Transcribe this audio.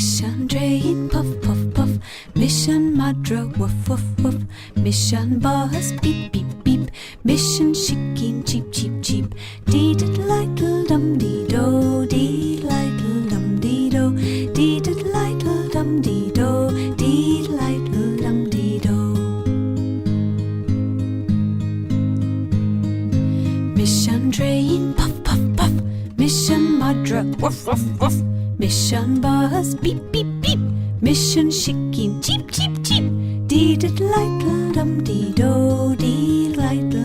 Mission Traein, puff, puff, puff. Mission madra, woof, woof, woof. Mission bus, beep, beep, beep. Mission sicín, cheep, cheep, cheep. Dee-diddle-liddle dum dee do, dee-liddle dum dee do, dee-diddle-liddle dum dee do, dee-liddle dum dee do. Mission Traein, puff, puff, puff. Mission madra, woof, woof, woof. Mission bus, beep, beep, beep. Mission sicín, cheep, cheep, cheep. Dee-diddle-liddle dum dee do, dee-liddle